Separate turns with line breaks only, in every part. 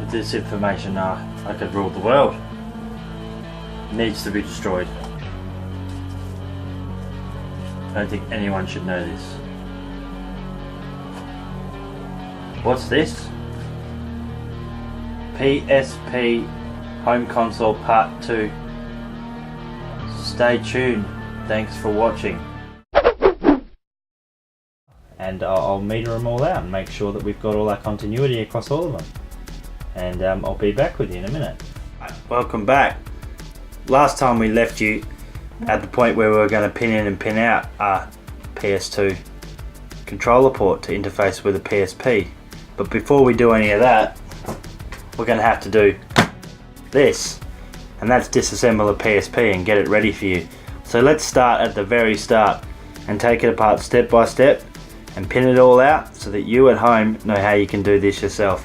With this information, I could rule the world. It needs to be destroyed. I don't think anyone should know this. What's this? PSP Home Console Part 2. Stay tuned. Thanks for watching. And I'll meter them all out and make sure that we've got all our continuity across all of them. And I'll be back with you in a minute. Welcome back. Last time we left you at the point where we were going to pin in and pin out our PS2 controller port to interface with the PSP. But before we do any of that, we're going to have to do this, and that's disassemble the PSP and get it ready for you. So let's start at the very start and take it apart step by step and pin it all out so that you at home know how you can do this yourself.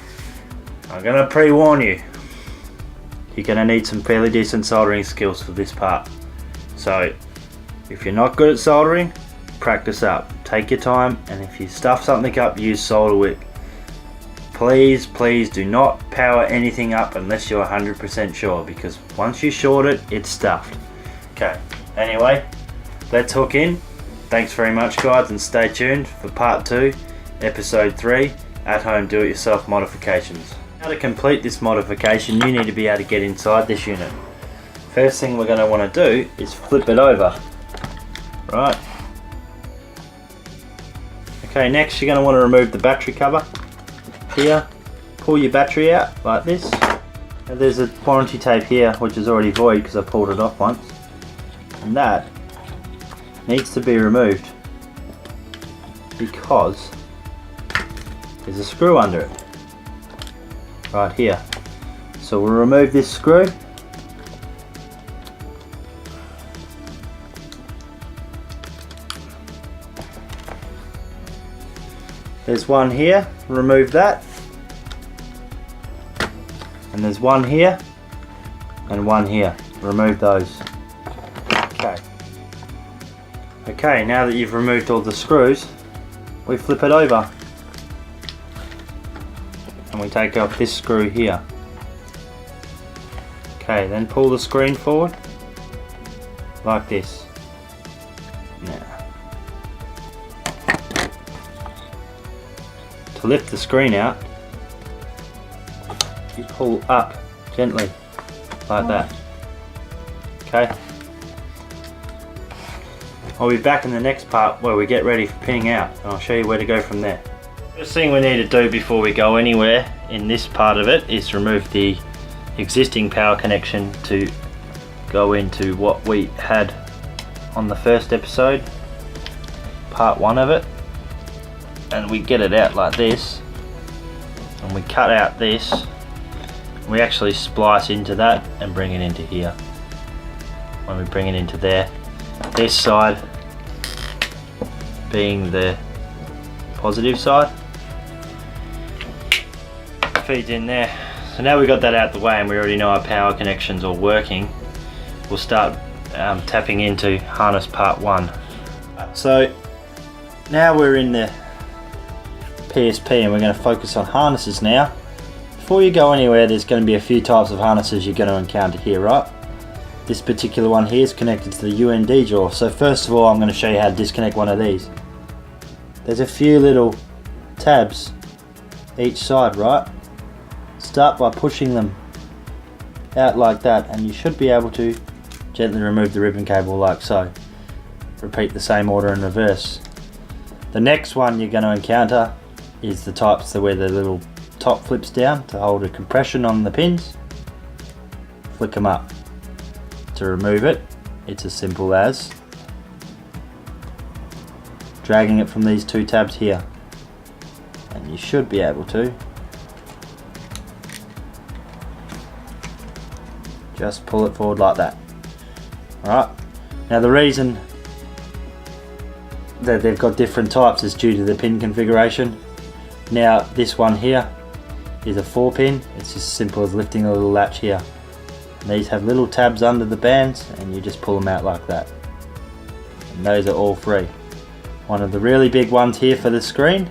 I'm going to pre-warn you, you're going to need some fairly decent soldering skills for this part. So if you're not good at soldering, practice up, take your time, and if you stuff something up, use solder whip. Please do not power anything up unless you're 100% sure, because once you short it, it's stuffed. Okay, anyway, let's hook in. Thanks very much guys, and stay tuned for part 2, episode 3, at home do-it-yourself modifications. Now to complete this modification, you need to be able to get inside this unit. First thing we're going to want to do is flip it over. Right. Okay, next you're going to want to remove the battery cover. Here, pull your battery out like this. Now there's a warranty tape here which is already void because I pulled it off once, and that needs to be removed because there's a screw under it right here. So we'll remove this screw. There's one here, remove that. And there's one here and one here, remove those. Okay, now that you've removed all the screws, we flip it over and we take off this screw here. Okay, then pull the screen forward like this. Now, to lift the screen out, you pull up gently like that. Okay, I'll be back in the next part where we get ready for pinning out, and I'll show you where to go from there. First thing we need to do before we go anywhere in this part of it is remove the existing power connection to go into what we had on the first episode, part 1 of it. And we get it out like this, and we cut out this. We actually splice into that and bring it into here. When we bring it into there, this side being the positive side, feeds in there. So now we've got that out the way and we already know our power connections are working, we'll start tapping into harness part 1. So now we're in the PSP and we're going to focus on harnesses now. Before you go anywhere, there's going to be a few types of harnesses you're going to encounter here, right? This particular one here is connected to the UND jaw. So first of all, I'm going to show you how to disconnect one of these. There's a few little tabs each side, right? Start by pushing them out like that, and you should be able to gently remove the ribbon cable like so. Repeat the same order in reverse. The next one you're going to encounter is the types where the little top flips down to hold a compression on the pins. Flick them up. To remove it, it's as simple as dragging it from these two tabs here, and you should be able to just pull it forward like that. Alright, now the reason that they've got different types is due to the pin configuration. Now this one here is a 4-pin, it's as simple as lifting a little latch here. And these have little tabs under the bands and you just pull them out like that. And those are all 3. One of the really big ones here for the screen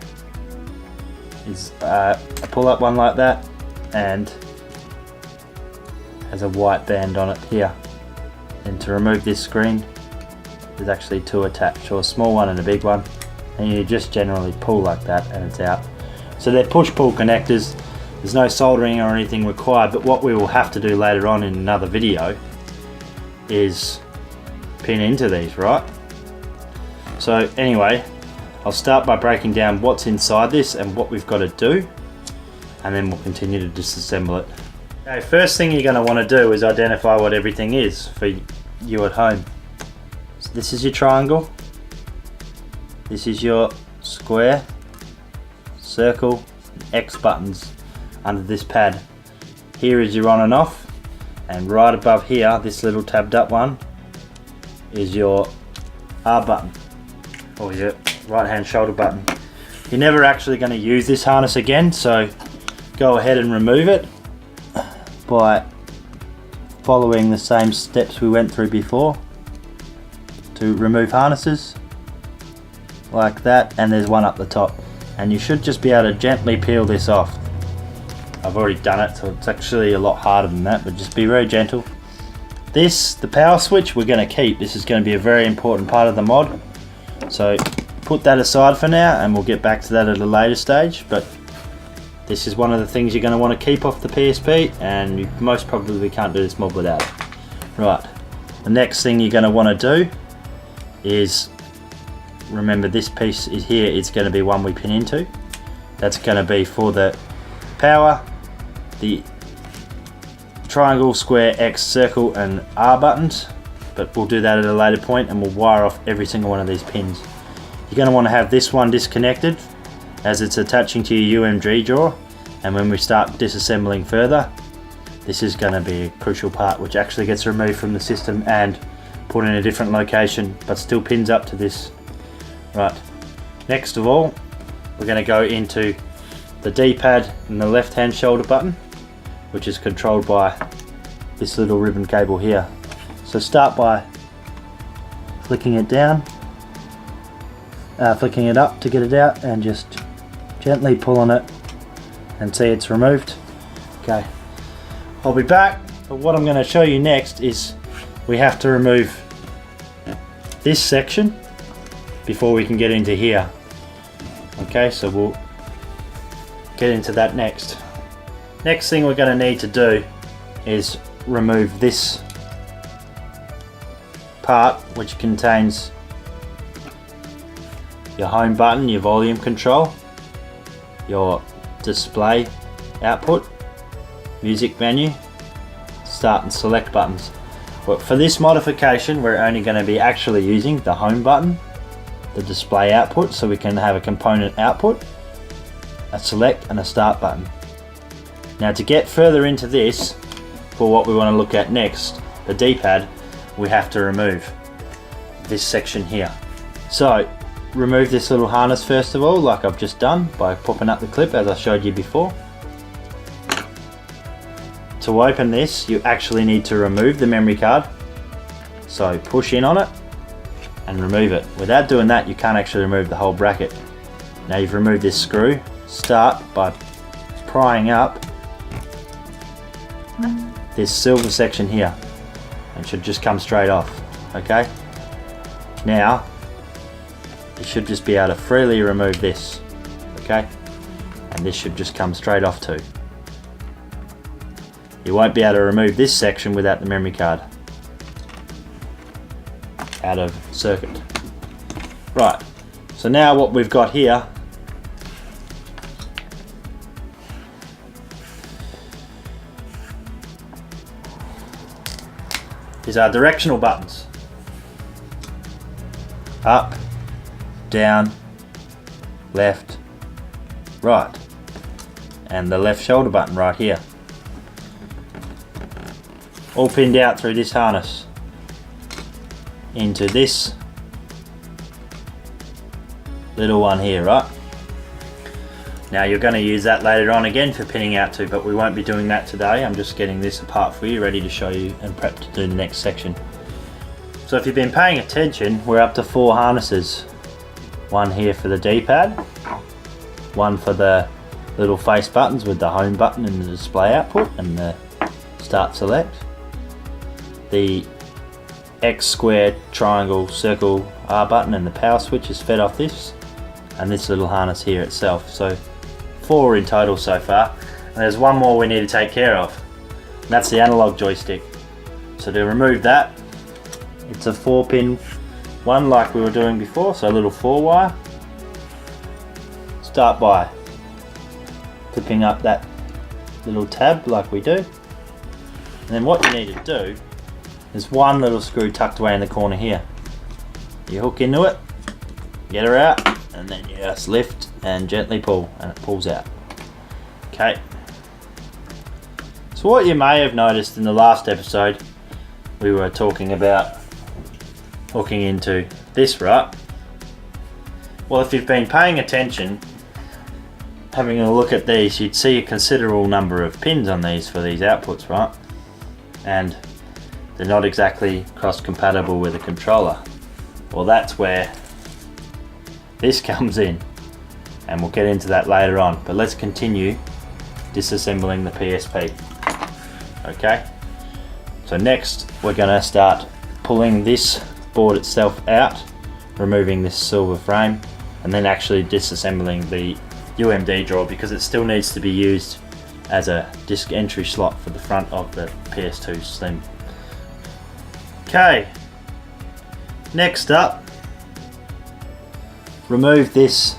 is a pull-up one like that, and has a white band on it here. And to remove this screen, there's actually 2 attached, or a small one and a big one, and you just generally pull like that and it's out. So they're push-pull connectors. There's no soldering or anything required, but what we will have to do later on in another video is pin into these, right? So anyway, I'll start by breaking down what's inside this and what we've got to do, and then we'll continue to disassemble it. Okay, first thing you're going to want to do is identify what everything is for you at home. So this is your triangle, this is your square, circle, X buttons under this pad. Here is your on and off, and right above here, this little tabbed up one, is your R button, or your right hand shoulder button. You're never actually going to use this harness again, so go ahead and remove it by following the same steps we went through before to remove harnesses, like that, and there's one up the top, and you should just be able to gently peel this off. I've already done it, so it's actually a lot harder than that, but just be very gentle. This, the power switch, we're going to keep. This is going to be a very important part of the mod, so put that aside for now and we'll get back to that at a later stage. But this is one of the things you're going to want to keep off the PSP, and you most probably can't do this mod without it. Right, the next thing you're going to want to do is, remember this piece is here, it's going to be one we pin into. That's going to be for the power, the triangle, square, X, circle and R buttons, but we'll do that at a later point, and we'll wire off every single one of these pins. You're going to want to have this one disconnected as it's attaching to your UMG drawer, and when we start disassembling further, this is going to be a crucial part which actually gets removed from the system and put in a different location, but still pins up to this. Right, next of all, we're going to go into the D-pad and the left hand shoulder button, which is controlled by this little ribbon cable here. So start by flicking it down, flicking it up to get it out, and just gently pull on it and see it's removed. Okay, I'll be back, but what I'm going to show you next is we have to remove this section before we can get into here. Okay, so we'll get into that next. Next thing we're going to need to do is remove this part, which contains your home button, your volume control, your display output, music menu, start and select buttons. But for this modification, we're only going to be actually using the home button, the display output, so we can have a component output, a select and a start button. Now to get further into this, for what we want to look at next, the D-pad, we have to remove this section here. So remove this little harness first of all, like I've just done by popping up the clip as I showed you before. To open this, you actually need to remove the memory card. So push in on it and remove it. Without doing that, you can't actually remove the whole bracket. Now you've removed this screw, start by prying up this silver section here. It should just come straight off. Okay? Now, you should just be able to freely remove this. Okay? And this should just come straight off too. You won't be able to remove this section without the memory card out of circuit. Right, so now what we've got here is our directional buttons. Up, down, left, right, and the left shoulder button right here. All pinned out through this harness into this little one here, right? Now you're going to use that later on again for pinning out too, but we won't be doing that today. I'm just getting this apart for you, ready to show you and prep to do the next section. So if you've been paying attention, we're up to 4 harnesses. One here for the D-pad, one for the little face buttons with the home button and the display output and the start select, the X, square, triangle, circle, R button and the power switch is fed off this, and this little harness here itself. So 4 in total so far, and there's one more we need to take care of, and that's the analog joystick. So to remove that, it's a 4-pin one like we were doing before, so a little 4-wire. Start by flipping up that little tab like we do, and then what you need to do is one little screw tucked away in the corner here. You hook into it, get her out, and then you just lift and gently pull, and it pulls out. Okay. So what you may have noticed in the last episode, we were talking about hooking into this, right? Well, if you've been paying attention, having a look at these, you'd see a considerable number of pins on these for these outputs, right? And they're not exactly cross-compatible with a controller. Well, that's where this comes in, and we'll get into that later on. But let's continue disassembling the PSP. Okay, so next we're going to start pulling this board itself out, removing this silver frame, and then actually disassembling the UMD drawer, because it still needs to be used as a disc entry slot for the front of the PS2 Slim. Okay, next up, remove this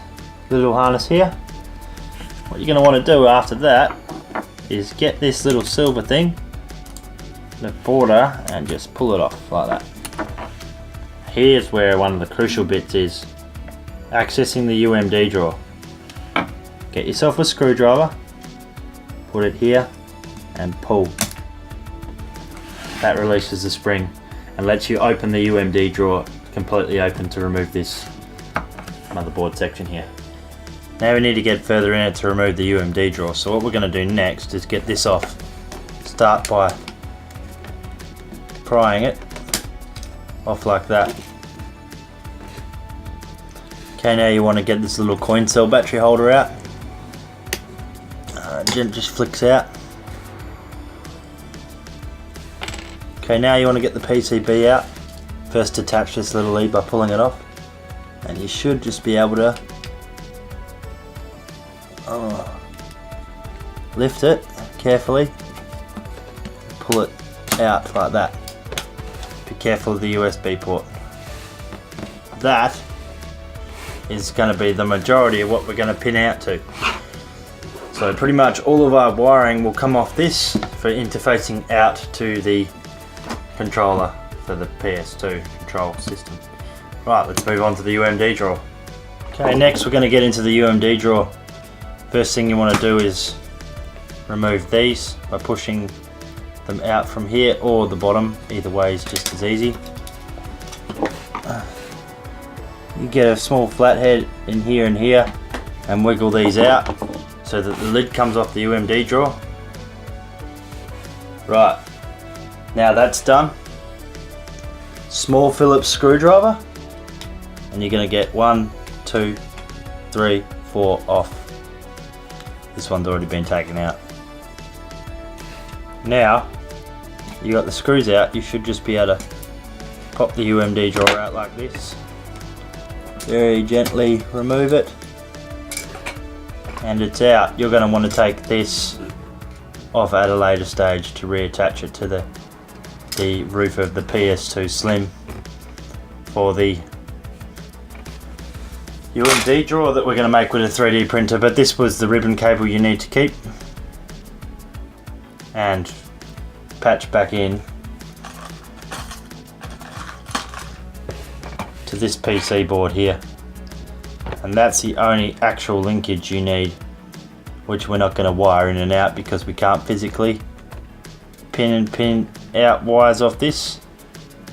little harness here. What you're going to want to do after that is get this little silver thing, the border, and just pull it off like that. Here's where one of the crucial bits is accessing the UMD drawer. Get yourself a screwdriver, put it here, and pull. That releases the spring and lets you open the UMD drawer completely open to remove this motherboard section here. Now we need to get further in it to remove the UMD drawer. So what we're going to do next is get this off. Start by prying it off like that. Okay, now you want to get this little coin cell battery holder out. It just flicks out. Okay, now you want to get the PCB out. First attach this little lead by pulling it off, and you should just be able to lift it carefully, pull it out like that. Be careful of the USB port. That is going to be the majority of what we're going to pin out to. So pretty much all of our wiring will come off this for interfacing out to the controller for the PS2 control system. Right, let's move on to the UMD drawer. Okay, next we're going to get into the UMD drawer. First thing you want to do is remove these by pushing them out from here or the bottom. Either way is just as easy. You get a small flathead in here and here and wiggle these out so that the lid comes off the UMD drawer. Right, now that's done. Small Phillips screwdriver, and you're going to get 1, 2, 3, 4 off. This one's already been taken out. Now you got the screws out, you should just be able to pop the UMD drawer out like this. Very gently remove it, and it's out. You're going to want to take this off at a later stage to reattach it to the roof of the PS2 Slim for the UMD drawer that we're going to make with a 3D printer. But this was the ribbon cable you need to keep, and patch back in to this PC board here, and that's the only actual linkage you need, which we're not going to wire in and out because we can't physically pin out wires off this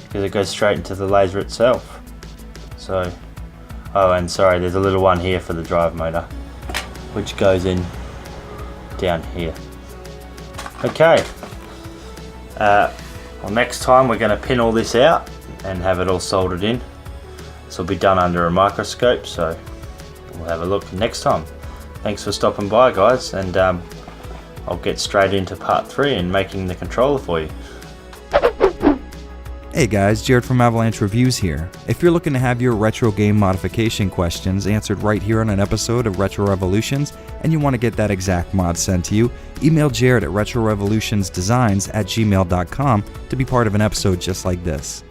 because it goes straight into the laser itself. So, oh, and sorry, there's a little one here for the drive motor which goes in down here. Okay, well, next time we're going to pin all this out and have it all soldered in. This will be done under a microscope, so we'll have a look next time. Thanks for stopping by, guys, and I'll get straight into part 3 and making the controller for you.
Hey guys, Jared from Avalanche Reviews here. If you're looking to have your retro game modification questions answered right here on an episode of Retro Revolutions, and you want to get that exact mod sent to you, email Jared at retrorevolutionsdesigns@gmail.com to be part of an episode just like this.